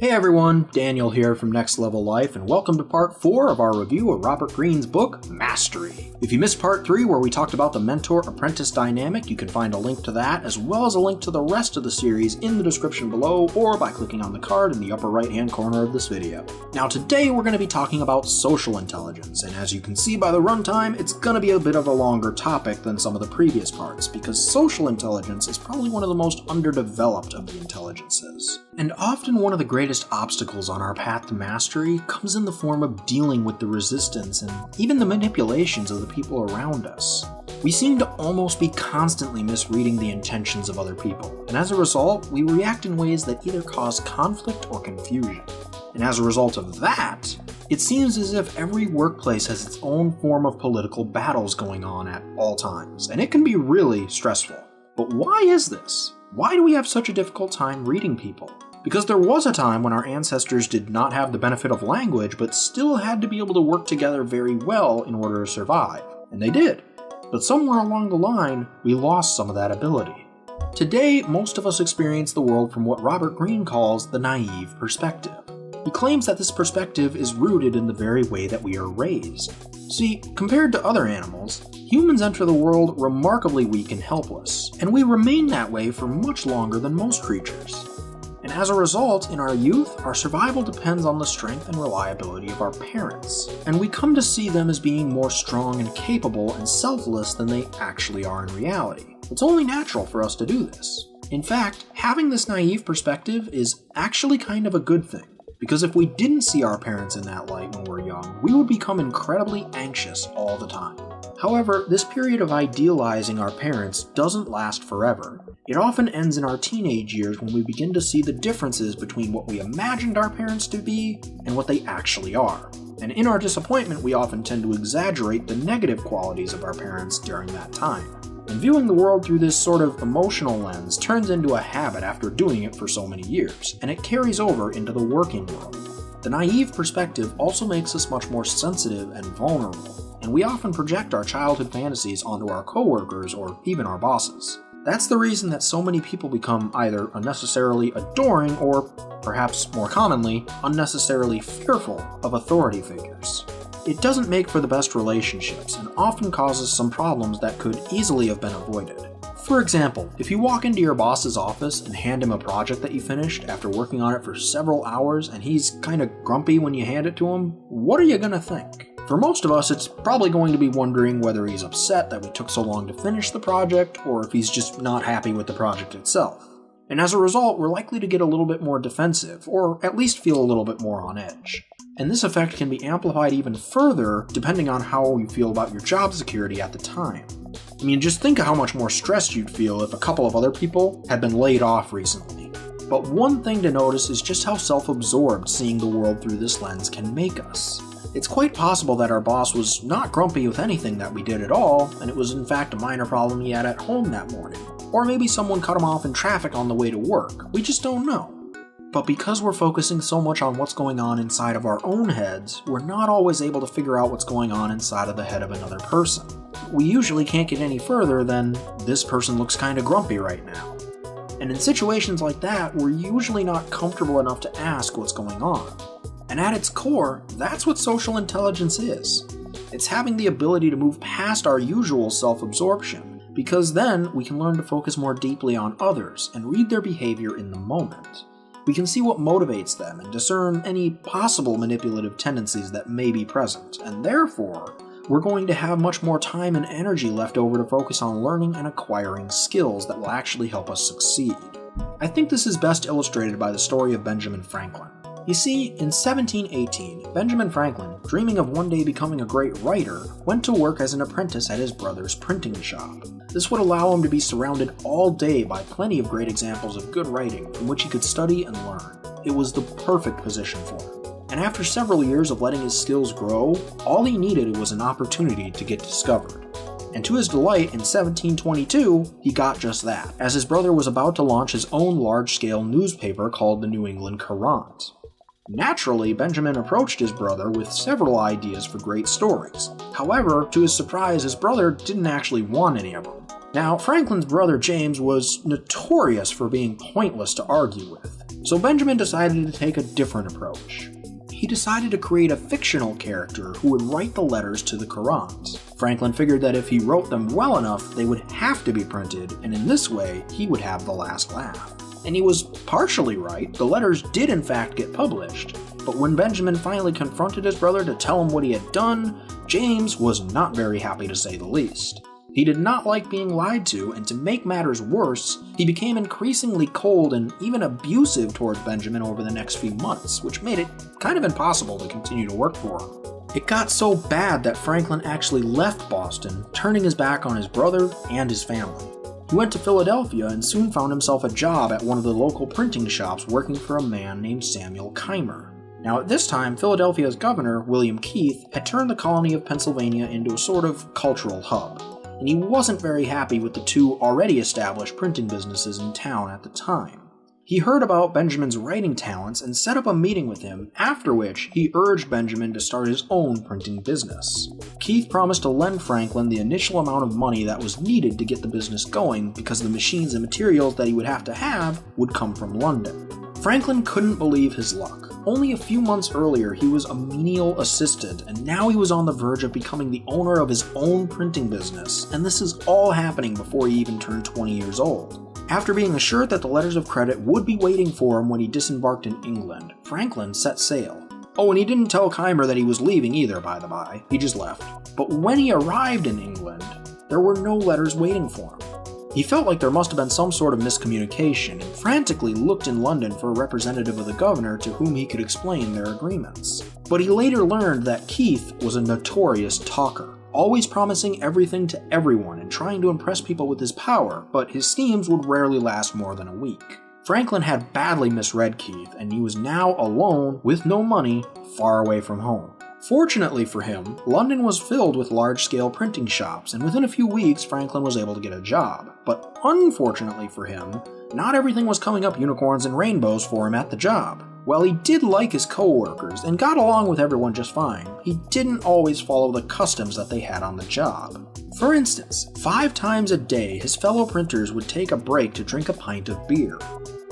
Hey everyone, Daniel here from Next Level Life, and welcome to part 4 of our review of Robert Greene's book, Mastery. If you missed part 3 where we talked about the mentor-apprentice dynamic, you can find a link to that, as well as a link to the rest of the series in the description below, or by clicking on the card in the upper right-hand corner of this video. Now today we're going to be talking about social intelligence, and as you can see by the runtime, it's going to be a bit of a longer topic than some of the previous parts, because social intelligence is probably one of the most underdeveloped of the intelligences. And often one of the greatest obstacles on our path to mastery comes in the form of dealing with the resistance and even the manipulations of the people around us. We seem to almost be constantly misreading the intentions of other people, and as a result, we react in ways that either cause conflict or confusion. And as a result of that, it seems as if every workplace has its own form of political battles going on at all times, and it can be really stressful. But why is this? Why do we have such a difficult time reading people? Because there was a time when our ancestors did not have the benefit of language, but still had to be able to work together very well in order to survive. And they did. But somewhere along the line, we lost some of that ability. Today, most of us experience the world from what Robert Greene calls the naive perspective. He claims that this perspective is rooted in the very way that we are raised. See, compared to other animals, humans enter the world remarkably weak and helpless, and we remain that way for much longer than most creatures. And as a result, in our youth, our survival depends on the strength and reliability of our parents, and we come to see them as being more strong and capable and selfless than they actually are in reality. It's only natural for us to do this. In fact, having this naive perspective is actually kind of a good thing, because if we didn't see our parents in that light when we're young, we would become incredibly anxious all the time. However, this period of idealizing our parents doesn't last forever. It often ends in our teenage years when we begin to see the differences between what we imagined our parents to be and what they actually are. And in our disappointment, we often tend to exaggerate the negative qualities of our parents during that time. And viewing the world through this sort of emotional lens turns into a habit after doing it for so many years, and it carries over into the working world. The naive perspective also makes us much more sensitive and vulnerable, and we often project our childhood fantasies onto our coworkers or even our bosses. That's the reason that so many people become either unnecessarily adoring or, perhaps more commonly, unnecessarily fearful of authority figures. It doesn't make for the best relationships and often causes some problems that could easily have been avoided. For example, if you walk into your boss's office and hand him a project that you finished after working on it for several hours and he's kinda grumpy when you hand it to him, what are you gonna think? For most of us, it's probably going to be wondering whether he's upset that we took so long to finish the project, or if he's just not happy with the project itself. And as a result, we're likely to get a little bit more defensive, or at least feel a little bit more on edge. And this effect can be amplified even further depending on how you feel about your job security at the time. I mean, just think of how much more stressed you'd feel if a couple of other people had been laid off recently. But one thing to notice is just how self-absorbed seeing the world through this lens can make us. It's quite possible that our boss was not grumpy with anything that we did at all, and it was in fact a minor problem he had at home that morning. Or maybe someone cut him off in traffic on the way to work. We just don't know. But because we're focusing so much on what's going on inside of our own heads, we're not always able to figure out what's going on inside of the head of another person. We usually can't get any further than, this person looks kinda grumpy right now. And in situations like that, we're usually not comfortable enough to ask what's going on. And at its core, that's what social intelligence is. It's having the ability to move past our usual self-absorption, because then we can learn to focus more deeply on others and read their behavior in the moment. We can see what motivates them and discern any possible manipulative tendencies that may be present, and therefore, we're going to have much more time and energy left over to focus on learning and acquiring skills that will actually help us succeed. I think this is best illustrated by the story of Benjamin Franklin. You see, in 1718, Benjamin Franklin, dreaming of one day becoming a great writer, went to work as an apprentice at his brother's printing shop. This would allow him to be surrounded all day by plenty of great examples of good writing from which he could study and learn. It was the perfect position for him. And after several years of letting his skills grow, all he needed was an opportunity to get discovered. And to his delight, in 1722, he got just that, as his brother was about to launch his own large-scale newspaper called the New England Courant. Naturally, Benjamin approached his brother with several ideas for great stories. However, to his surprise, his brother didn't actually want any of them. Now, Franklin's brother James was notorious for being pointless to argue with. So Benjamin decided to take a different approach. He decided to create a fictional character who would write the letters to the Qurans. Franklin figured that if he wrote them well enough, they would have to be printed, and in this way, he would have the last laugh. And he was partially right. The letters did in fact get published. But when Benjamin finally confronted his brother to tell him what he had done, James was not very happy, to say the least. He did not like being lied to, and to make matters worse, he became increasingly cold and even abusive towards Benjamin over the next few months, which made it kind of impossible to continue to work for him. It got so bad that Franklin actually left Boston, turning his back on his brother and his family. He went to Philadelphia and soon found himself a job at one of the local printing shops working for a man named Samuel Keimer. Now at this time, Philadelphia's governor, William Keith, had turned the colony of Pennsylvania into a sort of cultural hub, and he wasn't very happy with the two already established printing businesses in town at the time. He heard about Benjamin's writing talents and set up a meeting with him, after which he urged Benjamin to start his own printing business. Keith promised to lend Franklin the initial amount of money that was needed to get the business going because the machines and materials that he would have would come from London. Franklin couldn't believe his luck. Only a few months earlier he was a menial assistant, and now he was on the verge of becoming the owner of his own printing business, and this is all happening before he even turned 20 years old. After being assured that the letters of credit would be waiting for him when he disembarked in England, Franklin set sail. Oh, and he didn't tell Keimer that he was leaving either, by the by. He just left. But when he arrived in England, there were no letters waiting for him. He felt like there must have been some sort of miscommunication and frantically looked in London for a representative of the governor to whom he could explain their agreements. But he later learned that Keith was a notorious talker, always promising everything to everyone and trying to impress people with his power, but his schemes would rarely last more than a week. Franklin had badly misread Keith, and he was now alone, with no money, far away from home. Fortunately for him, London was filled with large-scale printing shops, and within a few weeks Franklin was able to get a job. But unfortunately for him, not everything was coming up unicorns and rainbows for him at the job. While he did like his coworkers and got along with everyone just fine, he didn't always follow the customs that they had on the job. For instance, 5 times a day his fellow printers would take a break to drink a pint of beer.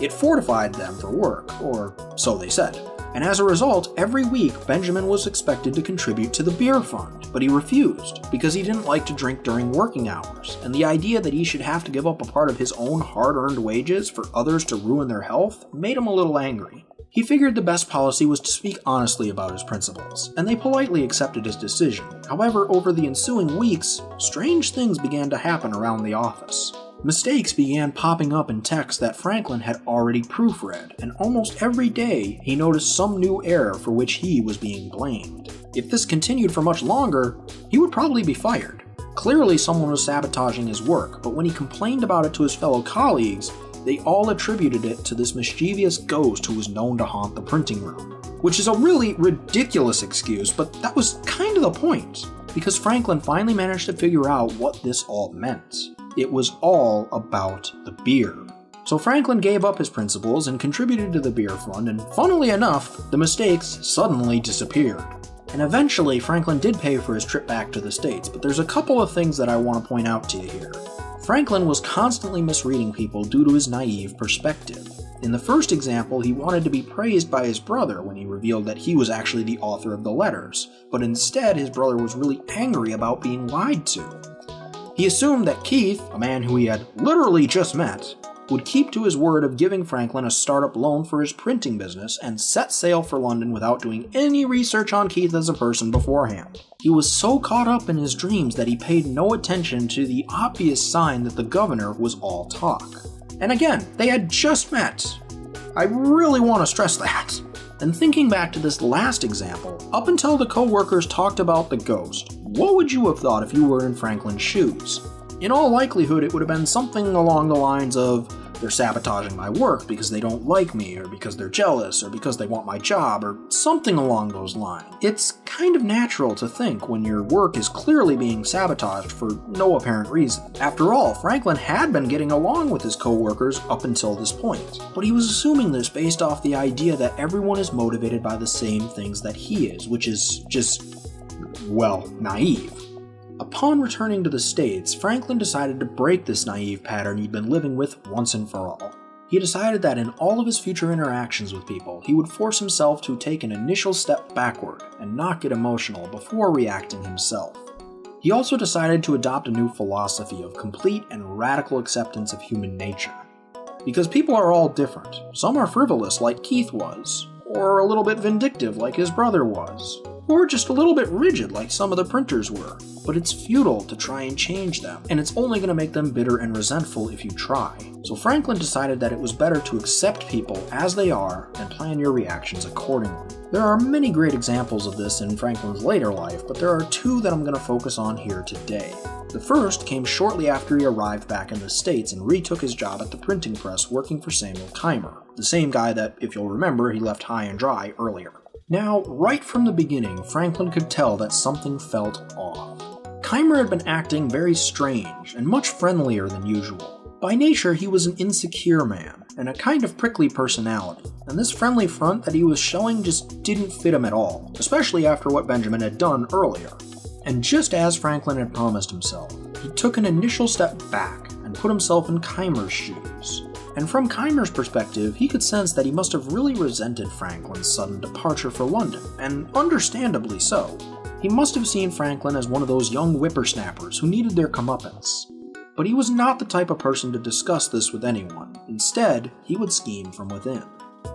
It fortified them for work, or so they said. And as a result, every week Benjamin was expected to contribute to the beer fund, but he refused because he didn't like to drink during working hours, and the idea that he should have to give up a part of his own hard-earned wages for others to ruin their health made him a little angry. He figured the best policy was to speak honestly about his principles, and they politely accepted his decision. However, over the ensuing weeks, strange things began to happen around the office. Mistakes began popping up in texts that Franklin had already proofread, and almost every day he noticed some new error for which he was being blamed. If this continued for much longer, he would probably be fired. Clearly someone was sabotaging his work, but when he complained about it to his fellow colleagues, they all attributed it to this mischievous ghost who was known to haunt the printing room. Which is a really ridiculous excuse, but that was kind of the point, because Franklin finally managed to figure out what this all meant. It was all about the beer. So Franklin gave up his principles and contributed to the beer fund, and funnily enough, the mistakes suddenly disappeared. And eventually Franklin did pay for his trip back to the States, but there's a couple of things that I want to point out to you here. Franklin was constantly misreading people due to his naive perspective. In the first example, he wanted to be praised by his brother when he revealed that he was actually the author of the letters, but instead his brother was really angry about being lied to. He assumed that Keith, a man who he had literally just met, would keep to his word of giving Franklin a startup loan for his printing business and set sail for London without doing any research on Keith as a person beforehand. He was so caught up in his dreams that he paid no attention to the obvious sign that the governor was all talk. And again, they had just met. I really want to stress that. And thinking back to this last example, up until the co-workers talked about the ghost, what would you have thought if you were in Franklin's shoes? In all likelihood, it would have been something along the lines of, they're sabotaging my work because they don't like me, or because they're jealous, or because they want my job, or something along those lines. It's kind of natural to think when your work is clearly being sabotaged for no apparent reason. After all, Franklin had been getting along with his co-workers up until this point, but he was assuming this based off the idea that everyone is motivated by the same things that he is, which is just, well, naive. Upon returning to the States, Franklin decided to break this naive pattern he'd been living with once and for all. He decided that in all of his future interactions with people, he would force himself to take an initial step backward and not get emotional before reacting himself. He also decided to adopt a new philosophy of complete and radical acceptance of human nature. Because people are all different. Some are frivolous like Keith was, or a little bit vindictive like his brother was, or just a little bit rigid like some of the printers were. But it's futile to try and change them, and it's only going to make them bitter and resentful if you try. So Franklin decided that it was better to accept people as they are and plan your reactions accordingly. There are many great examples of this in Franklin's later life, but there are two that I'm going to focus on here today. The first came shortly after he arrived back in the States and retook his job at the printing press working for Samuel Keimer, the same guy that, if you'll remember, he left high and dry earlier. Now, right from the beginning, Franklin could tell that something felt off. Keimer had been acting very strange and much friendlier than usual. By nature, he was an insecure man and a kind of prickly personality, and this friendly front that he was showing just didn't fit him at all, especially after what Benjamin had done earlier. And just as Franklin had promised himself, he took an initial step back and put himself in Keimer's shoes. And from Keimer's perspective, he could sense that he must have really resented Franklin's sudden departure for London, and understandably so. He must have seen Franklin as one of those young whippersnappers who needed their comeuppance. But he was not the type of person to discuss this with anyone. Instead, he would scheme from within.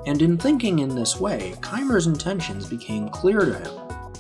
And in thinking in this way, Keimer's intentions became clear to him.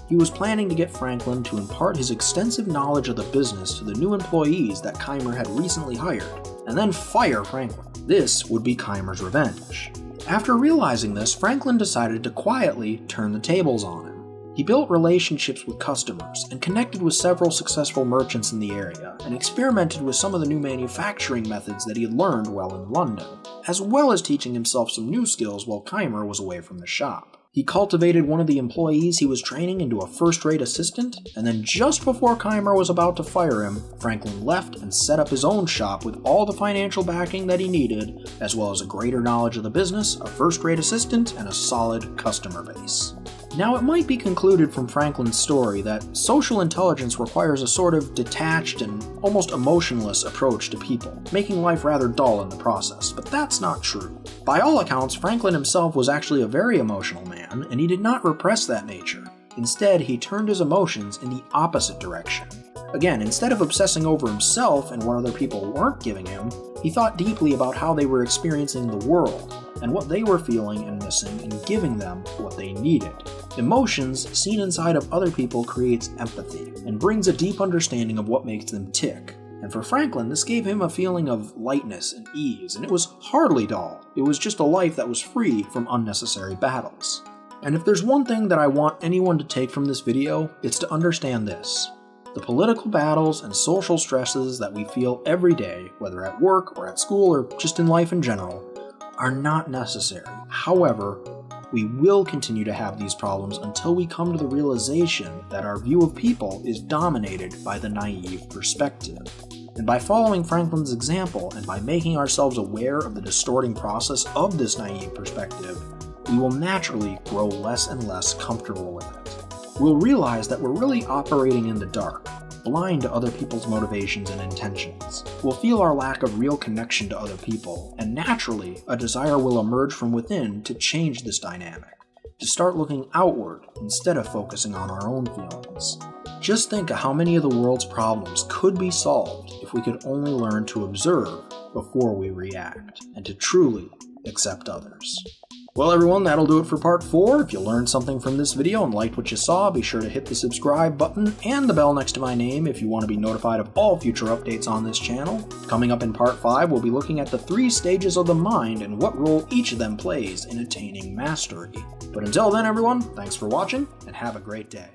He was planning to get Franklin to impart his extensive knowledge of the business to the new employees that Keimer had recently hired, and then fire Franklin. This would be Keimer's revenge. After realizing this, Franklin decided to quietly turn the tables on him. He built relationships with customers and connected with several successful merchants in the area and experimented with some of the new manufacturing methods that he had learned while in London, as well as teaching himself some new skills while Keimer was away from the shop. He cultivated one of the employees he was training into a first-rate assistant, and then just before Keimer was about to fire him, Franklin left and set up his own shop with all the financial backing that he needed, as well as a greater knowledge of the business, a first-rate assistant, and a solid customer base. Now, it might be concluded from Franklin's story that social intelligence requires a sort of detached and almost emotionless approach to people, making life rather dull in the process, but that's not true. By all accounts, Franklin himself was actually a very emotional man, and he did not repress that nature. Instead, he turned his emotions in the opposite direction. Again, instead of obsessing over himself and what other people weren't giving him, he thought deeply about how they were experiencing the world, and what they were feeling and missing, and giving them what they needed. Emotions seen inside of other people creates empathy, and brings a deep understanding of what makes them tick. And for Franklin, this gave him a feeling of lightness and ease, and it was hardly dull. It was just a life that was free from unnecessary battles. And if there's one thing that I want anyone to take from this video, it's to understand this. The political battles and social stresses that we feel every day, whether at work or at school or just in life in general, are not necessary. However, we will continue to have these problems until we come to the realization that our view of people is dominated by the naive perspective. And by following Franklin's example and by making ourselves aware of the distorting process of this naive perspective, we will naturally grow less and less comfortable with it. We'll realize that we're really operating in the dark, blind to other people's motivations and intentions. We'll feel our lack of real connection to other people, and naturally, a desire will emerge from within to change this dynamic, to start looking outward instead of focusing on our own feelings. Just think of how many of the world's problems could be solved if we could only learn to observe before we react, and to truly accept others. Well everyone, that'll do it for part 4. If you learned something from this video and liked what you saw, be sure to hit the subscribe button and the bell next to my name if you want to be notified of all future updates on this channel. Coming up in part 5, we'll be looking at the 3 stages of the mind and what role each of them plays in attaining mastery. But until then everyone, thanks for watching and have a great day.